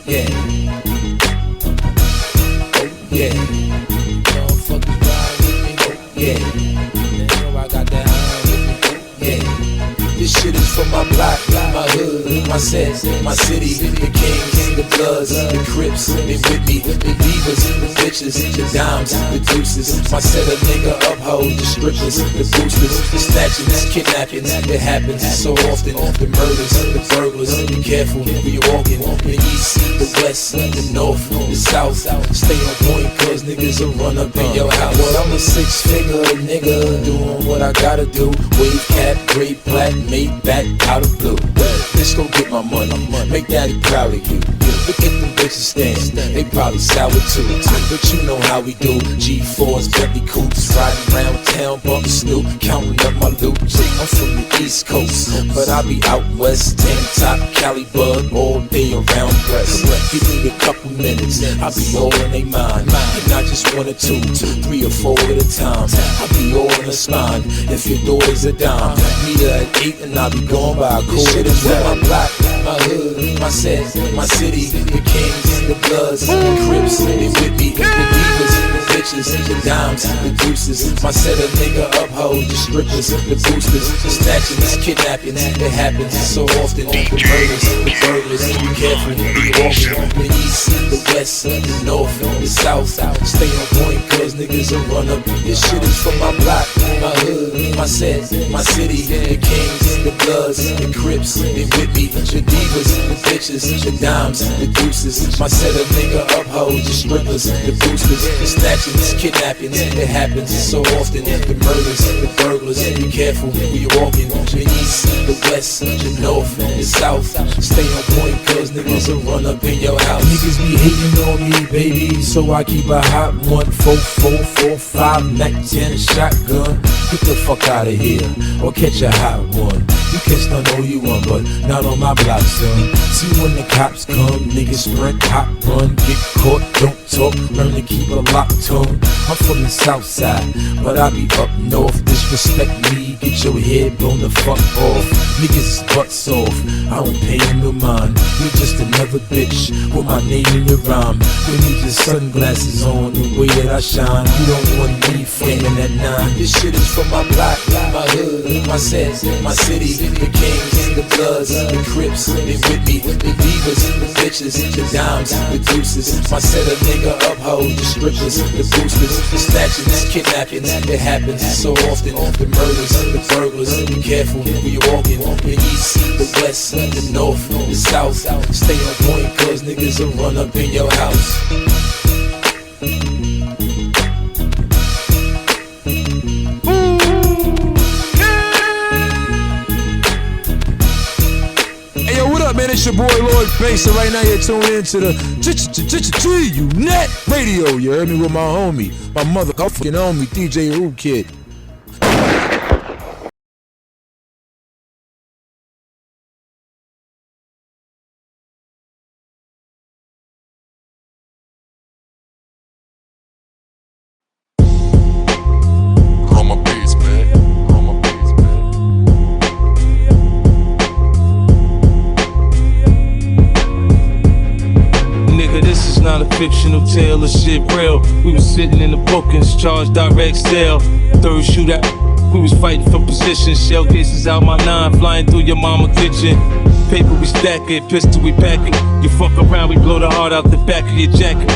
Yeah. Oh yeah. Motherfuckers ride with me. Oh yeah. They know I got that high with me. Oh yeah. This shit is for my block, my hood, my set, my city, the kings, the bloods, the crips, they with me, the divas, the bitches, the dimes, the deuces. My set of nigga uphold, the strippers, the boosters, the snatchings, kidnappings, it happens so often. The murders, the burglars, be careful where you walking. The east, the west, the north, the south. Stay on point cause niggas will run up in your house. Well, I'm a 6-figure nigga doing what I gotta do. Wave cap, gray plat, made back out of blue. Let's go get my money, make daddy proud of you. Look at them bitches stand, they probably sour too. But you know how we do. G4s, Bentley coupes, riding around town, bumping Snoop, counting up my loot. I'm from the East Coast, but I be out west, tank top, Cali bud, all day around breast. Give me a couple minutes, I be all in they mind, and not just 1 or 2, 3 or 4 at a time. I be all in the spine. If your daughter's a dime, meet her at 8 and I be going by a quarter. Shit is with my block, my hood, my set, my city, the kings, the bloods, the crips, they with me, the divas, the bitches, the dimes, the deuces. My set of nigga uphold, the strippers, the boosters, the snatchings, kidnappings, it happens so often. The murders, the burglars, be careful where you walking. The east, the west, the north, the south. Stay on point cause niggas will run up. This shit is for my block, my hood, my set, my city, the kings, the bloods, the crips, they with me, the divas, the bitches, the dimes, the deuces. My set of nigga uphold, the strippers, the boosters, the snatchings, kidnappings, it happens so often. The murders, the burglars, be careful where you walking. The east, the west, the north, the south. Stay on point cause niggas will run up in your house. Niggas be hating on me, baby, so I keep a hot 1, 4, 4, 4, 5, Mac 10, a shotgun. Get the fuck out of here, or catch a hot one. You catch none all you want, but not on my block, son. See when the cops come, niggas sprint, hop, run, get caught, don't talk, learn to keep a locked tongue. I'm from the south side, but I be up north. Disrespect me, get your head blown the fuck off. Niggas is butts off, I don't pay no mind. You just another bitch with my name in your rhyme. You need your sunglasses on the way that I shine. You don't want me flaming at 9. This shit is for my block, my hood, my set, my city, the kings, the bloods, the crips, they with me, the divas, the bitches, the dimes, the deuces. My set of nigga uphold, the strippers, the boosters, the snatchings, kidnappings, it happens so often. The murders, the burglars, be careful where you walking. The east, the west, the north, the south. Stay on point cause niggas will run up in your house. Man, it's your boy Lloyd Banks, and right now you're tuned into the G-Unit Radio. You heard me with my homie, my motherfucking homie, DJ Who Kid. Not a fictional tale of shit real. We was sitting in the bookings, charged direct sale. Third shootout, we was fighting for position. Shell cases out my 9, flying through your mama kitchen. Paper we stack it, pistol we pack it. You fuck around, we blow the heart out the back of your jacket.